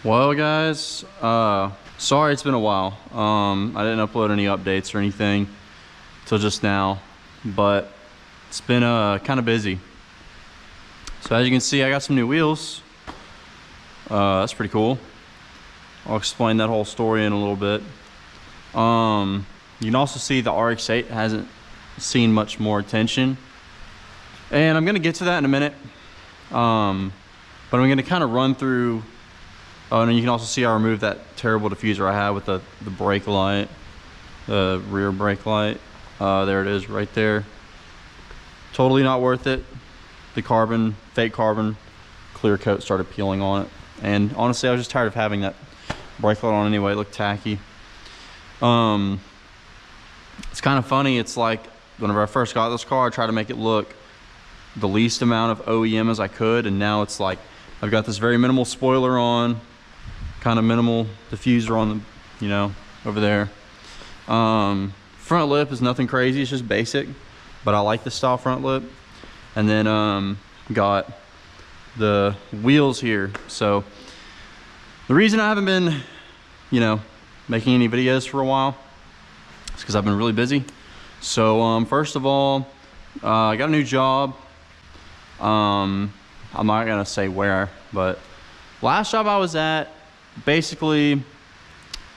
Well, guys, sorry it's been a while. I didn't upload any updates or anything till just now, but it's been kind of busy. So as you can see, I got some new wheels. That's pretty cool. I'll explain that whole story in a little bit. You can also see the RX-8 hasn't seen much more attention, and I'm gonna get to that in a minute. But I'm gonna kind of run through. Oh, and you can also see I removed that terrible diffuser I had with the brake light, the rear brake light. There it is right there. Totally not worth it. The carbon, fake carbon clear coat started peeling on it. And honestly, I was just tired of having that brake light on anyway. It looked tacky. It's kind of funny. It's like whenever I first got this car, I tried to make it look the least amount of OEM as I could. And now it's like, I've got this very minimal spoiler on, kind of minimal diffuser on the, you know, over there. Front lip is nothing crazy, it's just basic, but I like this style front lip. And then got the wheels here. So the reason I haven't been, you know, making any videos for a while is because I've been really busy. So first of all, I got a new job. I'm not gonna say where, but last job I was at, basically,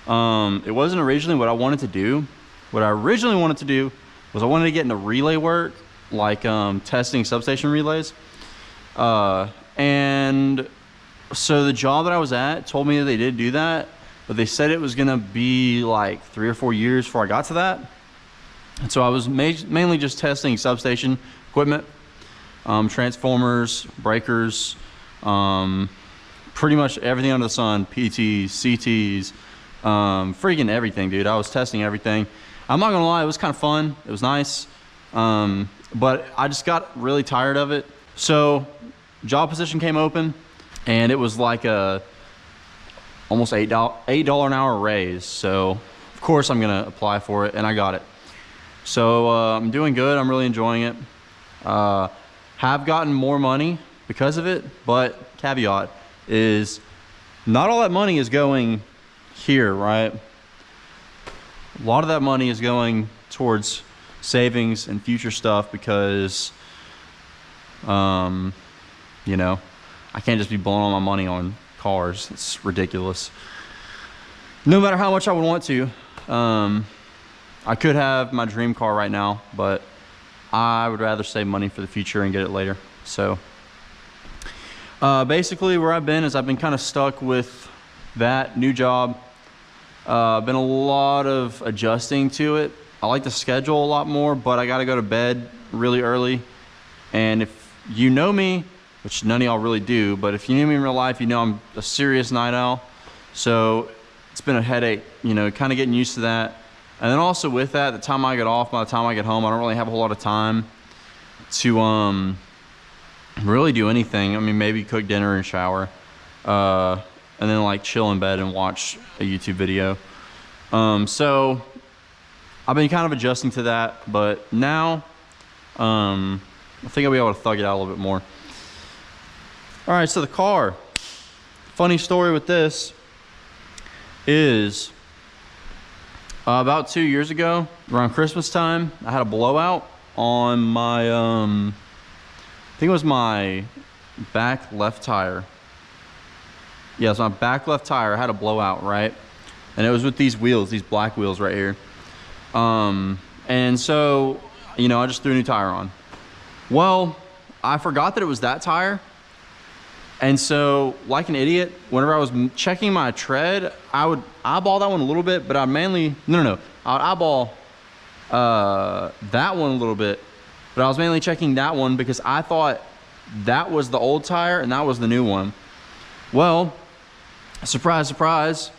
it wasn't originally what I wanted to do. What I originally wanted to do was I wanted to get into relay work, like testing substation relays. And so the job that I was at told me that they did do that, but they said it was gonna be like 3 or 4 years before I got to that. And so I was mainly just testing substation equipment, transformers, breakers, pretty much everything under the sun, PTs, CTs, freaking everything, dude. I was testing everything. I'm not gonna lie, it was kind of fun. It was nice, but I just got really tired of it. So job position came open, and it was like a almost $8 an hour raise. So of course I'm gonna apply for it, and I got it. So I'm doing good. I'm really enjoying it. Have gotten more money because of it, but caveat is not all that money is going here, right? A lot of that money is going towards savings and future stuff because, you know, I can't just be blowing all my money on cars. It's ridiculous. No matter how much I would want to, I could have my dream car right now, but I would rather save money for the future and get it later. So basically where I've been is I've been kind of stuck with that new job. Been a lot of adjusting to it. I like the schedule a lot more, but I got to go to bed really early. And if you know me, which none of y'all really do, but if you knew me in real life, you know I'm a serious night owl. So it's been a headache, you know, kind of getting used to that. And then also with that, the time I get off, by the time I get home, I don't really have a whole lot of time to really do anything. I mean, maybe cook dinner and shower, and then like chill in bed and watch a YouTube video. So I've been kind of adjusting to that, but now I think I'll be able to thug it out a little bit more. All right, so the car. Funny story with this is about 2 years ago, around Christmas time, I had a blowout on my, I think it was my back left tire. Yeah, it's my back left tire. I had a blowout, right? And it was with these wheels, these black wheels right here. And so, you know, I just threw a new tire on. Well, I forgot that it was that tire. And so, like an idiot, whenever I was checking my tread, I would eyeball that one a little bit, but I mainly, I would eyeball that one a little bit, but I was mainly checking that one because I thought that was the old tire and that was the new one. Well, surprise, surprise,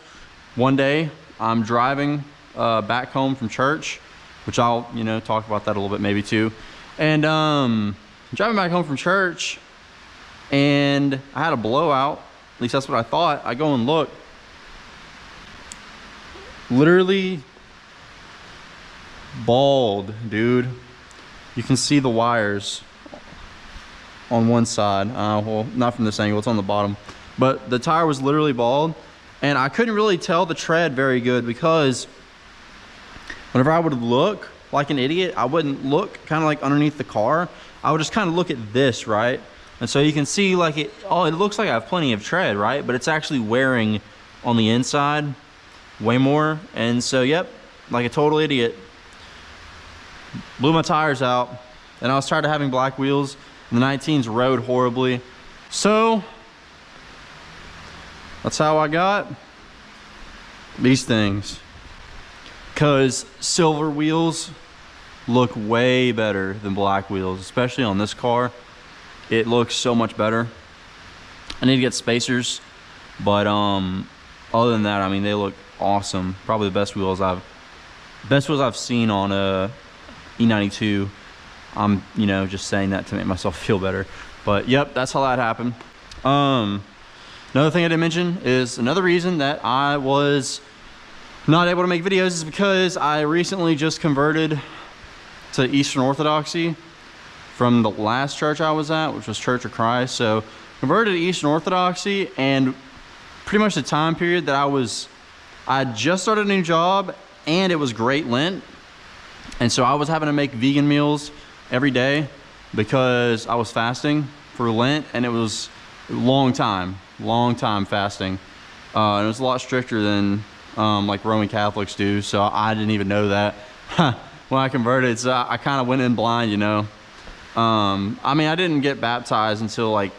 one day I'm driving back home from church, which I'll, you know, talk about that a little bit maybe too. And driving back home from church, and I had a blowout. At least that's what I thought. I go and look. Literally bald, dude. You can see the wires on one side. Well, not from this angle, it's on the bottom. but the tire was literally bald, and I couldn't really tell the tread very good because whenever I would look like an idiot, I wouldn't look kind of like underneath the car. I would just kind of look at this, right? And so you can see like it looks like I have plenty of tread, right? But it's actually wearing on the inside way more. And so, yep, like a total idiot. Blew my tires out, and I was tired of having black wheels. The 19s rode horribly. So that's how I got these things. Because silver wheels look way better than black wheels, especially on this car. It looks so much better. I need to get spacers, but other than that, I mean, they look awesome. Probably the best wheels I've seen on a E92. I'm, you know, just saying that to make myself feel better. But yep, that's how that happened. Another thing I didn't mention is another reason that I was not able to make videos is because I recently just converted to Eastern Orthodoxy from the last church I was at, which was Church of Christ. So converted to Eastern Orthodoxy, and pretty much the time period that I just started a new job, and it was Great Lent. And so I was having to make vegan meals every day because I was fasting for Lent, and it was a long time fasting. And it was a lot stricter than like Roman Catholics do, so I didn't even know that when I converted. So I kind of went in blind, you know. I mean, I didn't get baptized until like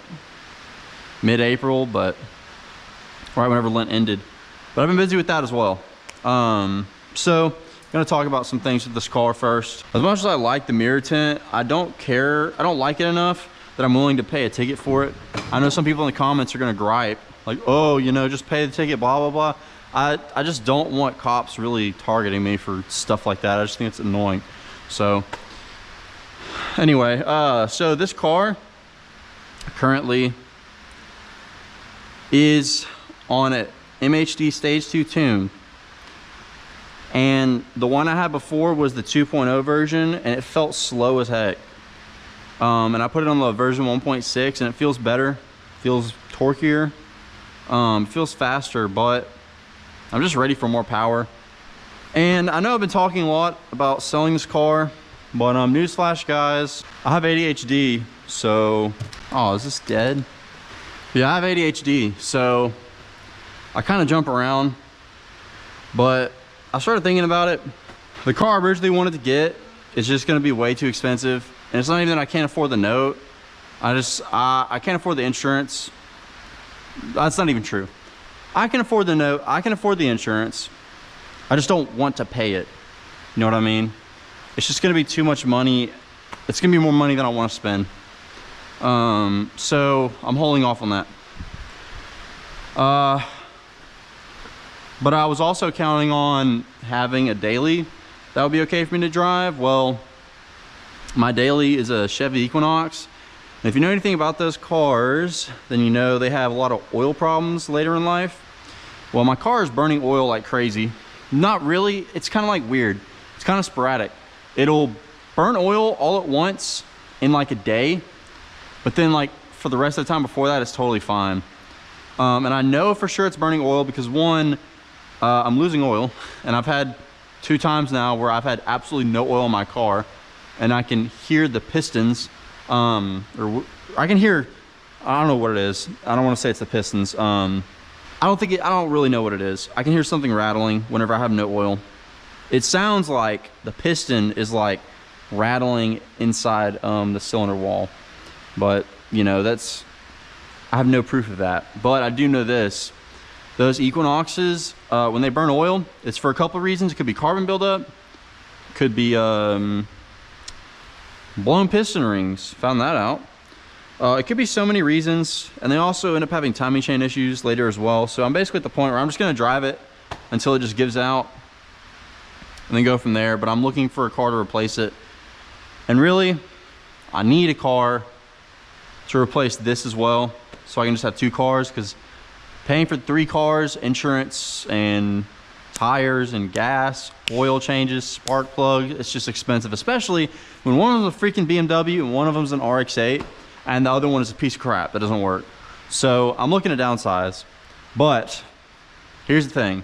mid-April, but right whenever Lent ended. But I've been busy with that as well. So I'm gonna talk about some things with this car first. As much as I like the mirror tint, I don't like it enough that I'm willing to pay a ticket for it. I know some people in the comments are gonna gripe, like, oh, you know, just pay the ticket, blah, blah, blah. I just don't want cops really targeting me for stuff like that. I just think it's annoying. So anyway, so this car currently is on an MHD Stage 2 tune. And the one I had before was the 2.0 version, and it felt slow as heck. And I put it on the version 1.6, and it feels better, feels torquier, feels faster, but I'm just ready for more power. And I know I've been talking a lot about selling this car, but newsflash, guys, I have ADHD, so... Oh, is this dead? Yeah, I have ADHD, so I kind of jump around, but I started thinking about it. The car I originally wanted to get is just going to be way too expensive, and it's not even that I can't afford the note. I can't afford the insurance. That's not even true. I can afford the note, I can afford the insurance. I just don't want to pay it. You know what I mean? It's just gonna be too much money. It's gonna be more money than I want to spend. So I'm holding off on that. But I was also counting on having a daily that would be okay for me to drive. Well, my daily is a Chevy Equinox. And if you know anything about those cars, then you know they have a lot of oil problems later in life. Well, my car is burning oil like crazy. Not really, it's kind of like weird. It's kind of sporadic. It'll burn oil all at once in like a day, but then like for the rest of the time before that, it's totally fine. And I know for sure it's burning oil because one, I'm losing oil, and I've had 2 times now where I've had absolutely no oil in my car, and I can hear the pistons, or I can hear, I don't know what it is. I don't want to say it's the pistons. I don't really know what it is. I can hear something rattling whenever I have no oil. It sounds like the piston is like rattling inside the cylinder wall, but you know, I have no proof of that. But I do know this: those Equinoxes, when they burn oil, it's for a couple of reasons. It could be carbon buildup, could be blown piston rings. Found that out. It could be so many reasons, and they also end up having timing chain issues later as well. So I'm basically at the point where I'm just going to drive it until it just gives out and then go from there. But I'm looking for a car to replace it, and really I need a car to replace this as well, so I can just have 2 cars, because paying for 3 cars, insurance and tires and gas, oil changes, spark plug, it's just expensive, especially when one of them's a freaking BMW and one of them's an RX-8 and the other one is a piece of crap that doesn't work. So I'm looking to downsize, but here's the thing.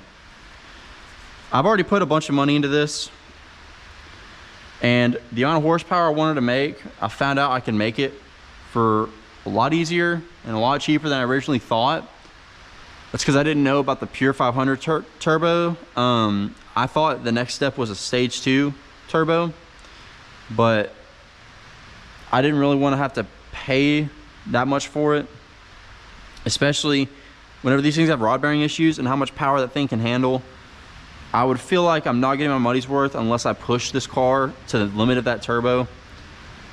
I've already put a bunch of money into this, and the amount of horsepower I wanted to make, I found out I can make it for a lot easier and a lot cheaper than I originally thought. That's because I didn't know about the Pure 500 turbo. I thought the next step was a stage 2 turbo, but I didn't really want to have to pay that much for it, especially whenever these things have rod bearing issues and how much power that thing can handle. I would feel like I'm not getting my money's worth unless I push this car to the limit of that turbo.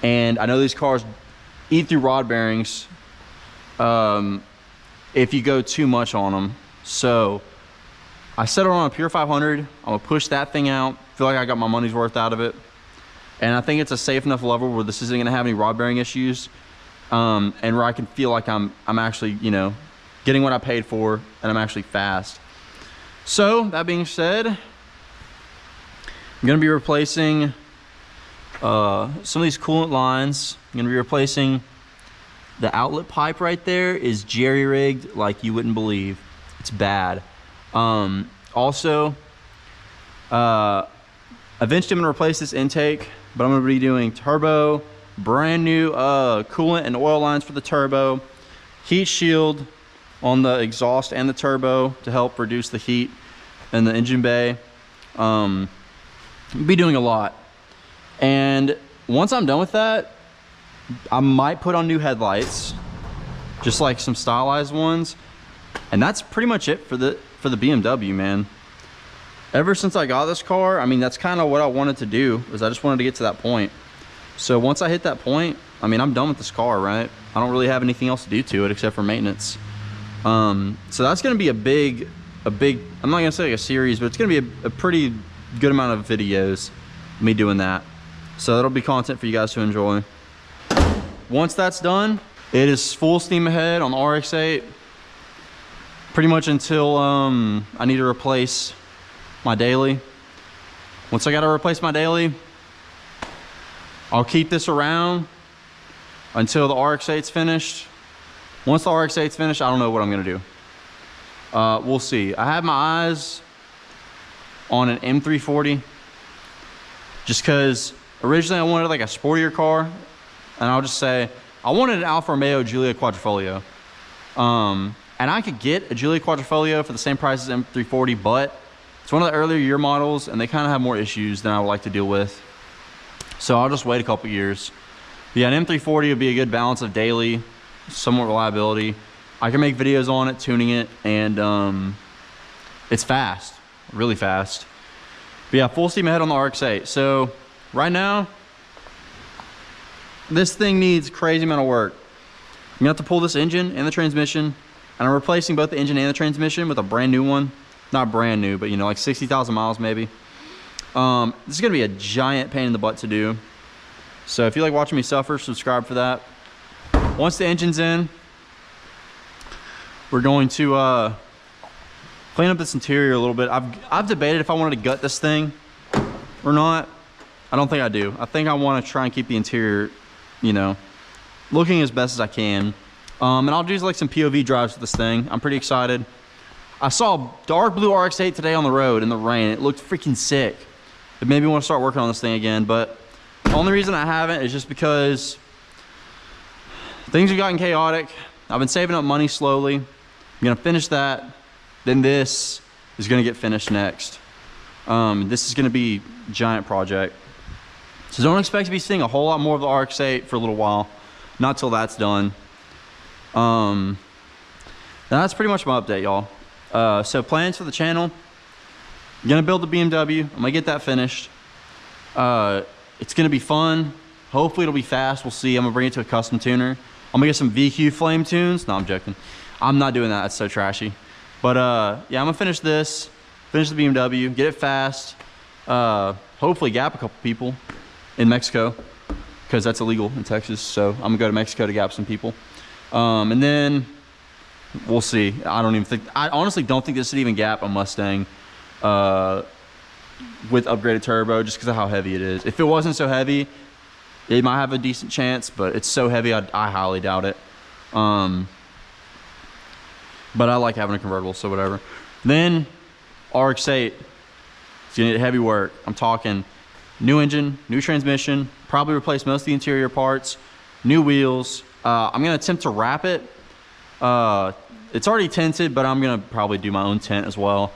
And I know these cars eat through rod bearings if you go too much on them. So I settled on a Pure 500. I'm gonna push that thing out. Feel like I got my money's worth out of it. And I think it's a safe enough level where this isn't gonna have any rod bearing issues. And where I can feel like I'm actually, you know, getting what I paid for, and I'm actually fast. So that being said, I'm gonna be replacing some of these coolant lines. I'm gonna be replacing the outlet pipe right there is jerry rigged like you wouldn't believe. It's bad. Also, eventually I'm gonna replace this intake, but I'm gonna be doing turbo, brand new coolant and oil lines for the turbo, heat shield on the exhaust and the turbo to help reduce the heat in the engine bay. I'll be doing a lot. And once I'm done with that, I might put on new headlights, just like some stylized ones. And that's pretty much it for the BMW, man. Ever since I got this car, I mean, that's kind of what I wanted to do, is I just wanted to get to that point. So once I hit that point, I mean, I'm done with this car, right? I don't really have anything else to do to it except for maintenance. So that's going to be a big, I'm not going to say like a series, but it's going to be a pretty good amount of videos, me doing that. So that'll be content for you guys to enjoy. Once that's done, it is full steam ahead on the RX-8. Pretty much until I need to replace my daily. Once I got to replace my daily, I'll keep this around until the RX-8's finished. Once the RX-8's finished, I don't know what I'm gonna do. We'll see. I have my eyes on an M340, just because originally I wanted like a sportier car, and I'll just say I wanted an Alfa Romeo Giulia Quadrifoglio. And I could get a Giulia Quadrifoglio for the same price as M340, but it's one of the earlier year models, and they kind of have more issues than I would like to deal with. So I'll just wait a couple years. But yeah, an M340 would be a good balance of daily, somewhat reliability. I can make videos on it, tuning it, and it's fast, really fast. But yeah, full steam ahead on the RX-8. So right now, this thing needs crazy amount of work. I'm gonna have to pull this engine and the transmission, and I'm replacing both the engine and the transmission with a brand new one. Not brand new, but you know, like 60,000 miles maybe. This is gonna be a giant pain in the butt to do. So if you like watching me suffer, subscribe for that. Once the engine's in, we're going to clean up this interior a little bit. I've debated if I wanted to gut this thing or not. I don't think I do. I think I want to try and keep the interior, you know, looking as best as I can. And I'll do like some POV drives with this thing. I'm pretty excited. I saw a dark blue RX-8 today on the road in the rain. It looked freaking sick. It made me want to start working on this thing again, but the only reason I haven't is just because things have gotten chaotic. I've been saving up money slowly. I'm gonna finish that. Then this is gonna get finished next. This is gonna be a giant project. So don't expect to be seeing a whole lot more of the RX-8 for a little while. Not till that's done. That's pretty much my update, y'all. So plans for the channel. I'm gonna build the BMW. I'm gonna get that finished. It's gonna be fun. Hopefully it'll be fast. We'll see. I'm gonna bring it to a custom tuner. I'm gonna get some VQ flame tunes. No, I'm joking. I'm not doing that. That's so trashy. But yeah, I'm gonna finish this, finish the BMW, get it fast. Hopefully gap a couple people in Mexico, because that's illegal in Texas. So I'm gonna go to Mexico to gap some people. And then we'll see. I honestly don't think this would even gap a Mustang with upgraded turbo, just because of how heavy it is. If it wasn't so heavy, it might have a decent chance, but it's so heavy, I highly doubt it. but I like having a convertible, so whatever. Then RX-8, it's gonna need heavy work. I'm talking new engine, new transmission, probably replace most of the interior parts, new wheels. I'm gonna attempt to wrap it. It's already tinted, but I'm gonna probably do my own tint as well.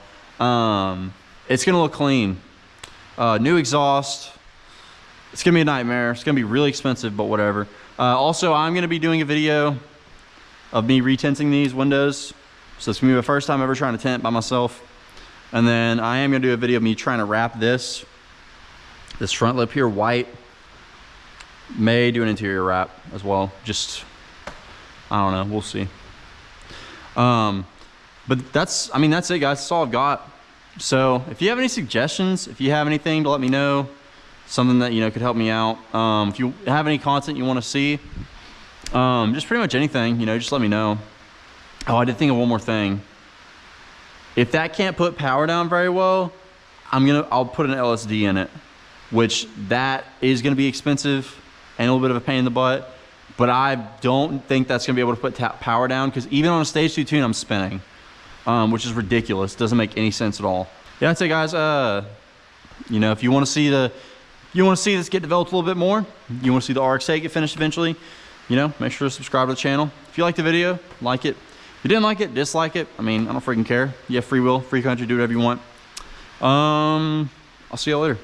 It's gonna look clean. New exhaust. It's gonna be a nightmare. It's gonna be really expensive, but whatever. Also, I'm gonna be doing a video of me retinting these windows. So it's gonna be my first time ever trying to tint by myself. And then I am gonna do a video of me trying to wrap this front lip here white. May do an interior wrap as well. Just, I don't know, we'll see. But that's it, guys. That's all I've got. So if you have any suggestions, if you have anything to let me know, something that, you know, could help me out. If you have any content you want to see, just pretty much anything, you know, just let me know. Oh, I did think of one more thing. If that can't put power down very well, I'll put an LSD in it, which that is going to be expensive and a little bit of a pain in the butt, but I don't think that's going to be able to put power down, because even on a stage 2 tune, I'm spinning, which is ridiculous. Doesn't make any sense at all. Yeah, I'd say, guys, you know, if you want to see this get developed a little bit more, you want to see the RX-8 get finished eventually, you know, make sure to subscribe to the channel. If you liked the video, like it. If you didn't like it, dislike it. I mean, I don't freaking care. You have free will, free country, do whatever you want. I'll see you later.